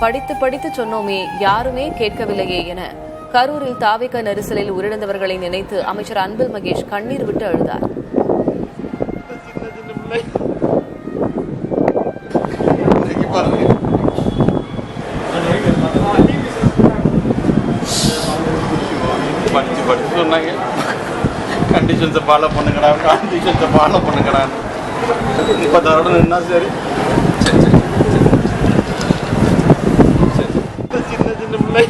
படித்து படித்து சொன்னோமே யாருமே கேட்கவில்லையே என கரூரில் தாவேக நெரிசலில் உயிரிழந்தவர்களை நினைத்து அமைச்சர் அன்பில் மகேஷ் கண்ணீர் விட்டு அழுதார். படிச்சு சொன்னாங்க, கண்டிஷன்ஸை ஃபாலோ பண்ணுங்கடா, கண்டிஷன்ஸை ஃபாலோ பண்ணுங்கடா. 30 நின்னா சரி. சின்ன சின்ன பிள்ளை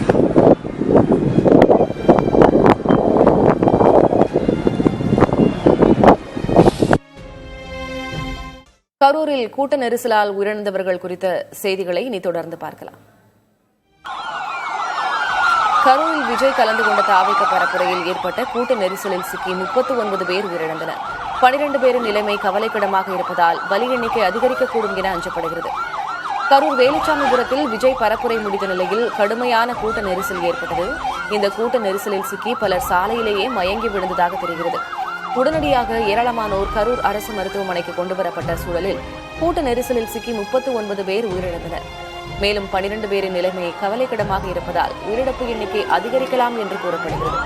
கரூரில் கூட்ட நெரிசலால் உயிரிழந்தவர்கள் குறித்த செய்திகளை இனி தொடர்ந்து பார்க்கலாம். கரூரில் விஜய் கலந்து கொண்ட தாவேக பரப்புரையில் ஏற்பட்ட கூட்ட நெரிசலில் சிக்கி 39 பேர் உயிரிழந்தனர். 12 பேரின் நிலைமை கவலைக்கிடமாக இருப்பதால் பலி எண்ணிக்கை அதிகரிக்கக்கூடும் என அஞ்சப்படுகிறது. கரூர் வேலுச்சாமிபுரத்தில் விஜய் பரப்புரை முடிந்த நிலையில் கடுமையான கூட்ட நெரிசல் ஏற்பட்டது. இந்த கூட்ட நெரிசலில் சிக்கி பலர் சாலையிலேயே மயங்கி விழுந்ததாக தெரிகிறது. உடனடியாக ஏராளமானோர் கரூர் அரசு மருத்துவமனைக்கு கொண்டுவரப்பட்ட சூழலில் கூட்ட நெரிசலில் சிக்கி 39 பேர் உயிரிழந்தனர். மேலும் 12 பேரின் நிலைமை கவலைக்கிடமாக இருப்பதால் உயிரிழப்பு எண்ணிக்கை அதிகரிக்கலாம் என்று கூறப்படுகிறது.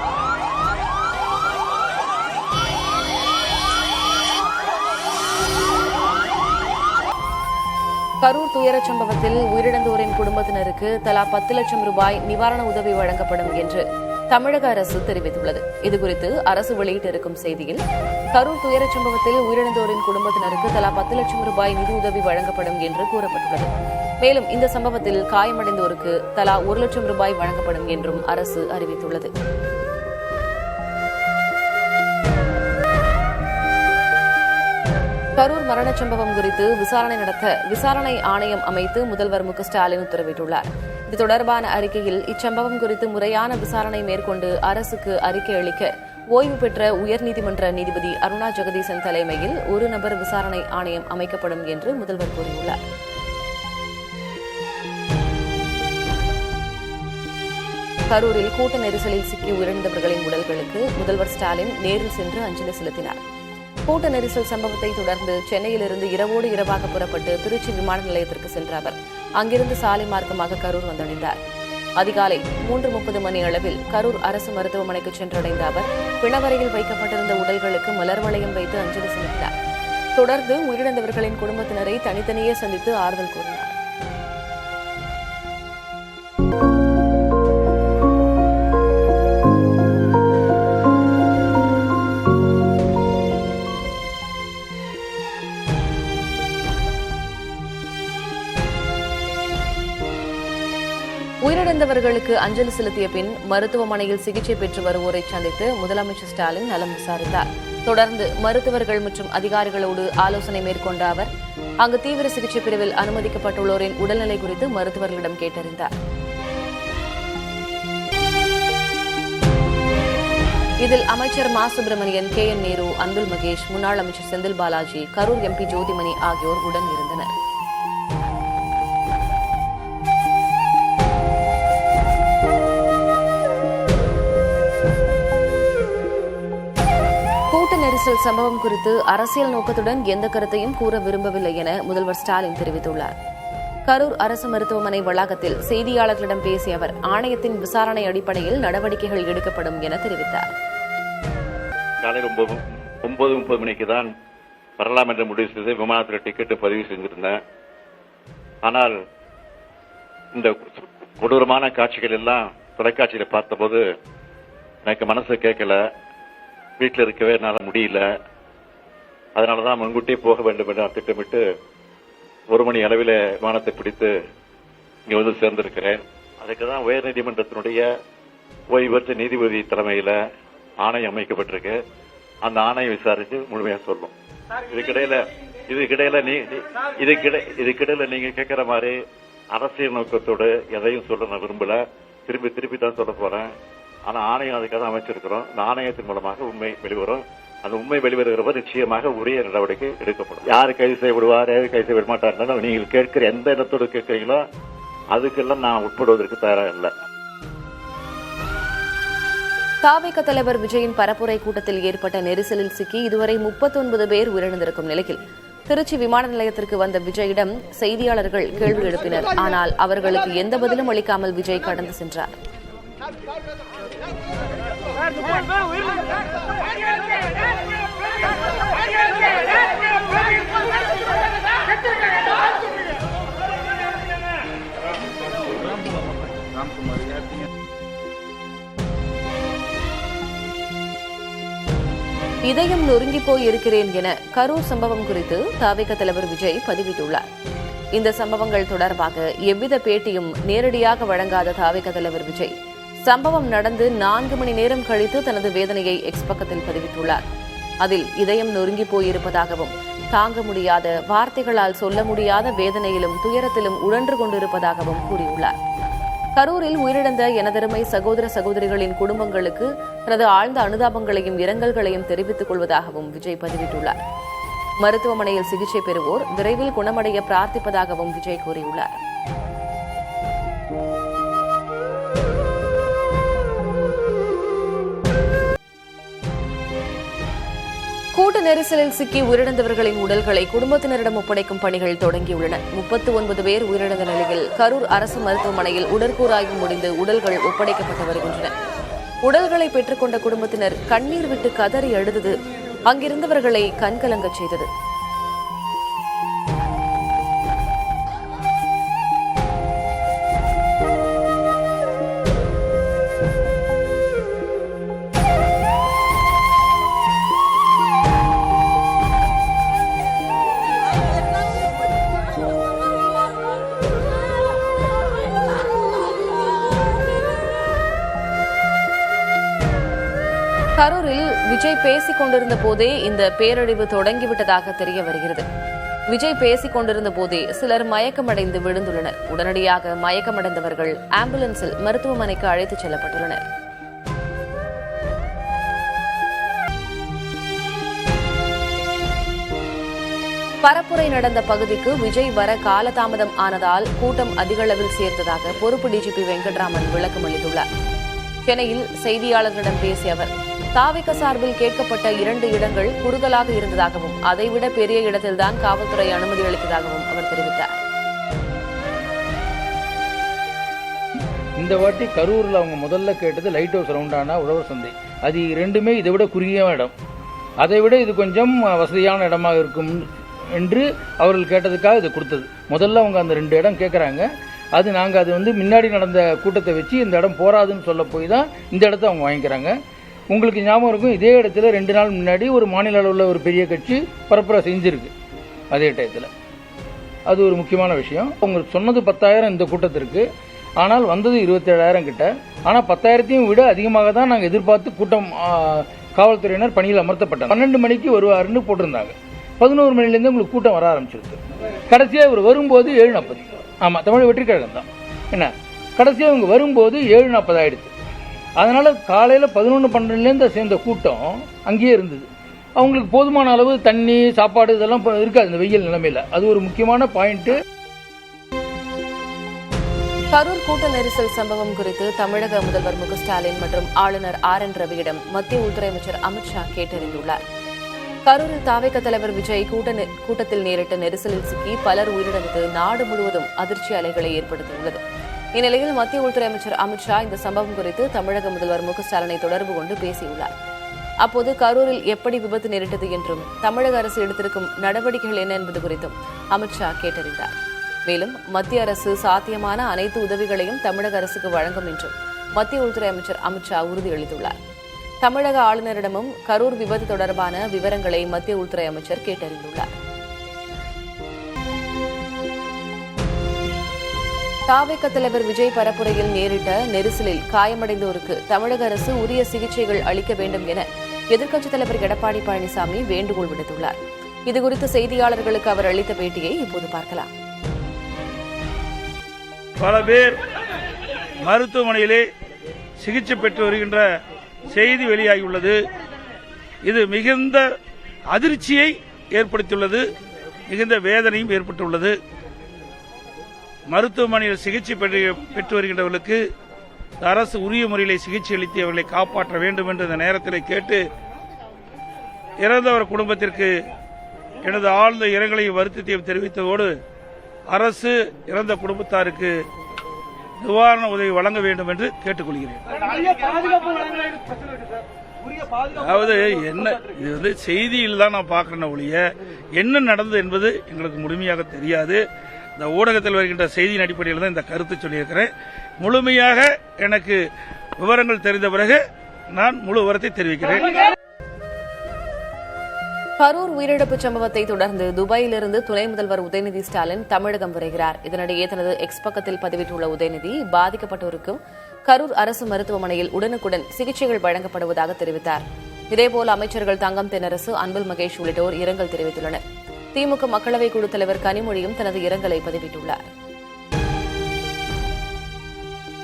கரூர் துயரச் சம்பவத்தில் உயிரிழந்தோரின் குடும்பத்தினருக்கு தலா 10 லட்சம் ரூபாய் நிவாரண உதவி வழங்கப்படும் என்று தமிழக அரசு தெரிவித்துள்ளது. இதுகுறித்து அரசு வெளியிட்டிருக்கும் செய்தியில், கரூர் துயரச் சம்பவத்தில் உயிரிழந்தோரின் குடும்பத்தினருக்கு தலா 10 லட்சம் ரூபாய் நிதியுதவி வழங்கப்படும் என்று கூறப்பட்டுள்ளது. மேலும் இந்த சம்பவத்தில் காயமடைந்தோருக்கு தலா 1 லட்சம் ரூபாய் வழங்கப்படும் என்றும் அரசு அறிவித்துள்ளது. கரூர் மரணச் சம்பவம் குறித்து விசாரணை நடத்த விசாரணை ஆணையம் அமைத்து முதல்வர் மு க ஸ்டாலின் உத்தரவிட்டுள்ளார். இது தொடர்பான அறிக்கையில், இச்சம்பவம் குறித்து முறையான விசாரணை மேற்கொண்டு அரசுக்கு அறிக்கை அளிக்க ஓய்வு பெற்ற உயர்நீதிமன்ற நீதிபதி அருணா ஜெகதீசன் தலைமையில் ஒரு நபர் விசாரணை ஆணையம் அமைக்கப்படும் என்று முதல்வர் கூறியுள்ளார். கரூரில் கூட்ட நெரிசலில் சிக்கி உயிரிழந்தவர்களின் உடல்களுக்கு முதல்வர் ஸ்டாலின் நேரில் சென்று அஞ்சலி செலுத்தினார். கூட்ட நெரிசல் சம்பவத்தை தொடர்ந்து சென்னையிலிருந்து இரவோடு இரவாக புறப்பட்டு திருச்சி விமான நிலையத்திற்கு சென்ற அவர் அங்கிருந்து சாலை மார்க்கமாக கரூர் வந்தடைந்தார். அதிகாலை 3:30 மணி அளவில் கரூர் அரசு மருத்துவமனைக்கு சென்றடைந்த அவர் பிணவரையில் வைக்கப்பட்டிருந்த உடல்களுக்கு மலர் வளையம் வைத்து அஞ்சலி செலுத்தினார். தொடர்ந்து உயிரிழந்தவர்களின் குடும்பத்தினரை தனித்தனியே சந்தித்து ஆறுதல் கூறினார். உயிரிழந்தவர்களுக்கு அஞ்சலி செலுத்திய பின் மருத்துவமனையில் சிகிச்சை பெற்று வருவோரை சந்தித்து முதலமைச்சர் ஸ்டாலின் நலம் விசாரித்தார். தொடர்ந்து மருத்துவர்கள் மற்றும் அதிகாரிகளோடு ஆலோசனை மேற்கொண்ட அவர் அங்கு தீவிர சிகிச்சை பிரிவில் அனுமதிக்கப்பட்டுள்ளோரின் உடல்நிலை குறித்து மருத்துவர்களிடம் கேட்டறிந்தார். இதில் அமைச்சர் மா சுப்பிரமணியன், KN நேரு, அன்பில் மகேஷ், முன்னாள் அமைச்சர் செந்தில் பாலாஜி, கரூர் MP ஜோதிமணி ஆகியோர் உடன் இருந்தனர். கூட்ட நெரிசல் சம்பவம் குறித்து அரசியல் நோக்கத்துடன் எந்த கருத்தையும் கூற விரும்பவில்லை என முதல்வர் ஸ்டாலின் தெரிவித்துள்ளார். கரூர் அரசு மருத்துவமனை வளாகத்தில் செய்தியாளர்களிடம் பேசிய அவர் ஆணையத்தின் விசாரணை அடிப்படையில் நடவடிக்கைகள் எடுக்கப்படும் என தெரிவித்தார். காலையில் 9:30 மணிக்கு தான் வரலாம் என்று முடிவு செய்து விமானத்தில் டிக்கெட்டு பதிவு செஞ்சிருந்தேன். ஆனால் இந்த கொடூரமான காட்சிகள் எல்லாம் தொலைக்காட்சியில் பார்த்தபோது எனக்கு மனசு கேட்கல. வீட்டில் இருக்கவே என்னால் முடியல. அதனால தான் முன்கூட்டியே போக வேண்டும் என்று நான் திட்டமிட்டு 1 மணி அளவில் விமானத்தை பிடித்து இங்கே வந்து சேர்ந்திருக்கிறேன். அதுக்கு தான் உயர்நீதிமன்றத்தினுடைய ஓய்வு பெற்ற நீதிபதி தலைமையில் ஆணையம் அமைக்கப்பட்டிருக்கு. அந்த ஆணையம் விசாரித்து முழுமையாக சொல்லும். இதுக்கிடையில நீங்க கேட்கிற மாதிரி அரசியல் நோக்கத்தோடு எதையும் சொல்ல நான் விரும்பல. திருப்பி தான் சொல்ல போறேன். ஆனா ஆணையம் அதுக்காக அமைச்சிருக்கிறோம். இந்த ஆணையத்தின் மூலமாக உண்மை வெளிவரும். அந்த உண்மை வெளிவருகிறப்ப நிச்சயமாக உரிய நடவடிக்கை எடுக்கப்படும். யாரு கைது செய்யப்படுவார், யாரு கைது செய்ய மாட்டார், நீங்கள் கேட்கிற எந்த இடத்தோடு கேட்கிறீங்களோ அதுக்கெல்லாம் நான் உட்படுவதற்கு தயாராக இல்லை. தாவேக தலைவர் விஜயின் பரப்புரை கூட்டத்தில் ஏற்பட்ட நெரிசலில் சிக்கி இதுவரை 39 பேர் உயிரிழந்திருக்கும் நிலையில் திருச்சி விமான நிலையத்திற்கு வந்த விஜயிடம் செய்தியாளர்கள் கேள்வி எழுப்பினர். ஆனால் அவர்களுக்கு எந்த பதிலும் அளிக்காமல் விஜய் கடந்து சென்றார். இதயம் நொறுங்கி போய் இருக்கிறேன் என கரூர் சம்பவம் குறித்து தவிக தலைவர் விஜய் பதிவிட்டுள்ளார். இந்த சம்பவங்கள் தொடர்பாக எவ்வித பேட்டியும் நேரடியாக வழங்காத தவிக தலைவர் விஜய் சம்பவம் நடந்து 4 மணி நேரம் கழித்து தனது வேதனையை எக்ஸ் பக்கத்தில் பதிவிட்டுள்ளார். அதில் இதயம் நொறுங்கி போயிருப்பதாகவும் தாங்க முடியாத வார்த்தைகளால் சொல்ல முடியாத வேதனையிலும் துயரத்திலும் உழன்று கொண்டிருப்பதாகவும் கூறியுள்ளார். கரூரில் உயிரிழந்த எனதருமை சகோதர சகோதரிகளின் குடும்பங்களுக்கு தனது ஆழ்ந்த அனுதாபங்களையும் இரங்கல்களையும் தெரிவித்துக் கொள்வதாகவும் விஜய் பதிவிட்டுள்ளார். மருத்துவமனையில் சிகிச்சை பெறுவோர் விரைவில் குணமடைய பிரார்த்திப்பதாகவும் விஜய் கூறியுள்ளார். கூட்ட நெரிசலில் சிக்கி உயிரிழந்தவர்களின் உடல்களை குடும்பத்தினரிடம் ஒப்படைக்கும் பணிகள் தொடங்கியுள்ளன. 39 பேர் உயிரிழந்த நிலையில் கரூர் அரசு மருத்துவமனையில் உடற்கூறாய்வு முடிந்து உடல்கள் ஒப்படைக்கப்பட்டு வருகின்றன. உடல்களை பெற்றுக்கொண்ட குடும்பத்தினர் கண்ணீர் விட்டு கதறி அழுதது அங்கிருந்தவர்களை கண்கலங்கச் செய்தது. கரூரில் விஜய் பேசிக் கொண்டிருந்த போதே இந்த பேரழிவு தொடங்கிவிட்டதாக தெரிய வருகிறது. விஜய் பேசிக் கொண்டிருந்த போதே சிலர் மயக்கமடைந்து விழுந்துள்ளனர். உடனடியாக மயக்கமடைந்தவர்கள் ஆம்புலன்ஸில் மருத்துவமனைக்கு அழைத்துச் செல்லப்பட்டுள்ளனர். பரப்புரை நடந்த பகுதிக்கு விஜய் வர காலதாமதம் ஆனதால் கூட்டம் அதிகளவில் சேர்ந்ததாக பொறுப்பு டிஜிபி வெங்கட்ராமன் விளக்கம் அளித்துள்ளார். சென்னையில் செய்தியாளர்களிடம் பேசிய அவர் தவிக சார்பில் கேட்கப்பட்ட 2 இடங்கள் குறுகலாக இருந்ததாகவும் அதைவிட பெரிய இடத்தில்தான் காவல்துறை அனுமதி அளித்ததாகவும் அவர் தெரிவித்தார். இந்த வாட்டி கரூரில் அவங்க முதல்ல கேட்டது லைட் ஹவுஸ் ரவுண்டான உழவர் சந்தை. அது 2மே இதை விட குறுகிய இடம், அதை விட இது கொஞ்சம் வசதியான இடமாக இருக்கும் என்று அவர்கள் கேட்டதுக்காக இது கொடுத்தது. முதல்ல அவங்க அந்த 2 இடம் கேட்குறாங்க. நாங்கள் அது முன்னாடி நடந்த கூட்டத்தை வச்சு இந்த இடம் போராதுன்னு சொல்ல போய் தான் இந்த இடத்த அவங்க வாங்கிக்கிறாங்க. உங்களுக்கு ஞாபகம் இருக்கும், இதே இடத்துல 2 நாள் முன்னாடி ஒரு மாநில அளவில் ஒரு பெரிய கட்சி பரப்புரை செஞ்சிருக்கு. அதே டயத்தில் அது ஒரு முக்கியமான விஷயம். அவங்க சொன்னது 10,000 இந்த கூட்டத்திற்கு, ஆனால் வந்தது 27,000 கிட்ட. ஆனால் 10,000ஐயும் விட அதிகமாக தான் நாங்கள் எதிர்பார்த்து கூட்டம் காவல்துறையினர் பணியில் அமர்த்தப்பட்டாங்க. 12 மணிக்கு வருவாருன்னு போட்டிருந்தாங்க. 11 மணிலேருந்து உங்களுக்கு கூட்டம் வர ஆரம்பிச்சிருக்கு. கடைசியாக இவர் வரும்போது 7:40. ஆமாம், தமிழ் வெற்றி கழகம் தான். என்ன, கடைசியாக இவங்க வரும்போது 7:40 ஆயிடுச்சு. அதனால காலையில் 11-12லேருந்து சேர்ந்த கூட்டம் அங்கேயே இருந்தது. அவங்களுக்கு போதுமான அளவு தண்ணி, சாப்பாடு இதெல்லாம் இருக்காது இந்த வெயில் நிலைமையில. அது ஒரு முக்கியமான பாயிண்ட். கரூர் கூட்ட நெரிசல் சம்பவம் குறித்து தமிழக முதல்வர் மு க ஸ்டாலின் மற்றும் ஆளுநர் RN ரவியிடம் மத்திய உள்துறை அமைச்சர் அமித்ஷா கேட்டறிந்துள்ளார். கரூரில் தவிக தலைவர் விஜய் கூட்டத்தில் நேரிட்ட நெரிசலில் சிக்கி பலர் உயிரிழந்தது நாடு முழுவதும் அதிர்ச்சி அலைகளை ஏற்படுத்தியுள்ளது. இந்நிலையில் மத்திய உள்துறை அமைச்சர் அமித்ஷா இந்த சம்பவம் குறித்து தமிழக முதல்வர் மு க ஸ்டாலினை தொடர்பு கொண்டு பேசியுள்ளார். அப்போது கரூரில் எப்படி விபத்து நேரிட்டது என்றும் தமிழக அரசு எடுத்திருக்கும் நடவடிக்கைகள் என்ன என்பது குறித்தும் அமித்ஷா கேட்டறிந்தார். மேலும் மத்திய அரசு சாத்தியமான அனைத்து உதவிகளையும் தமிழக அரசுக்கு வழங்கும் என்றும் மத்திய உள்துறை அமைச்சர் அமித்ஷா உறுதியளித்துள்ளார். தமிழக ஆளுநரிடமும் கரூர் விபத்து தொடர்பான விவரங்களை மத்திய உள்துறை அமைச்சர் கேட்டறிந்துள்ளார். தவிக தலைவர் விஜய் பரப்புரையில் நேரிட்ட நெரிசலில் காயமடைந்தோருக்கு தமிழக அரசு உரிய சிகிச்சைகள் அளிக்க வேண்டும் என எதிர்க்கட்சித் தலைவர் எடப்பாடி பழனிசாமி வேண்டுகோள் விடுத்துள்ளார். இதுகுறித்து செய்தியாளர்களுக்கு அவர் அளித்த பேட்டியை இப்போது பார்க்கலாம். பல பேர் மருத்துவமனையிலே சிகிச்சை பெற்று வருகின்ற செய்தி வெளியாகியுள்ளது. இது மிகுந்த அதிர்ச்சியை ஏற்படுத்தியுள்ளது, மிகுந்த வேதனையும் ஏற்பட்டுள்ளது. மருத்துவமனையில் சிகிச்சை பெற்று வருகின்றவர்களுக்கு அரசு உரிய முறையில் சிகிச்சை அளித்து அவர்களை காப்பாற்ற வேண்டும் என்று இந்த நேரத்தில் கேட்டு, இறந்தவர் குடும்பத்திற்கு எனது ஆழ்ந்த இரங்கலையும் வருத்தத்தையும் தெரிவித்ததோடு அரசு இறந்த குடும்பத்தாருக்கு நிவாரண உதவி வழங்க வேண்டும் என்று கேட்டுக்கொள்கிறேன். அதாவது என்ன இது செய்தியில் தான் நான் பார்க்கிறேன் ஒழிய என்ன நடந்தது என்பது எங்களுக்கு முழுமையாக தெரியாது. இந்த ஊடகத்தில் வருகின்ற செய்தியின் அடிப்படையில் தான் இந்த கருத்து சொல்லியிருக்கிறேன். முழுமையாக எனக்கு விவரங்கள் தெரிந்த பிறகு நான் முழு விவரத்தை தெரிவிக்கிறேன். கரூர் உயிரிழப்பு சம்பவத்தை தொடர்ந்து துபாயிலிருந்து துணை முதல்வர் உதயநிதி ஸ்டாலின் தமிழகம் வருகிறார். இதனிடையே தனது எக்ஸ் பக்கத்தில் பதிவிட்டுள்ள உதயநிதி பாதிக்கப்பட்டோருக்கும் கரூர் அரசு மருத்துவமனையில் உடனுக்குடன் சிகிச்சைகள் வழங்கப்படுவதாக தெரிவித்தார். இதேபோல் அமைச்சர்கள் தங்கம் தென்னரசு, அன்பில் மகேஷ் உள்ளிட்டோர் இரங்கல் தெரிவித்துள்ளனர். திமுக மக்களவை குழு தலைவர் கனிமொழியும் தனது இரங்கலை பதிவிட்டுள்ளார்.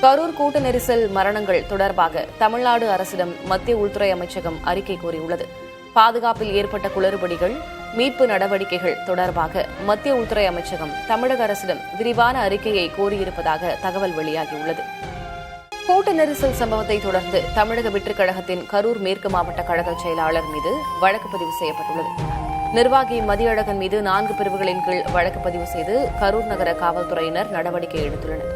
கரூர் கூட்ட நெரிசல் மரணங்கள் தொடர்பாக தமிழ்நாடு அரசிடம் மத்திய உள்துறை அமைச்சகம் அறிக்கை கோரியுள்ளது. பாதுகாப்பில் ஏற்பட்ட குளறுபடிகள், மீட்பு நடவடிக்கைகள் தொடர்பாக மத்திய உள்துறை அமைச்சகம் தமிழக அரசிடம் விரிவான அறிக்கையை கோரியிருப்பதாக தகவல் வெளியாகியுள்ளது. கூட்ட நெரிசல் சம்பவத்தை தொடர்ந்து தமிழக வெற்றிக் கழகத்தின் கரூர் மேற்கு மாவட்ட கழக செயலாளர் மீது வழக்கு பதிவு செய்யப்பட்டுள்ளது. நிர்வாகி மதியழகன் மீது 4 பிரிவுகளின் கீழ் வழக்கு பதிவு செய்து கரூர் நகர காவல்துறையினர் நடவடிக்கை எடுத்துள்ளனர்.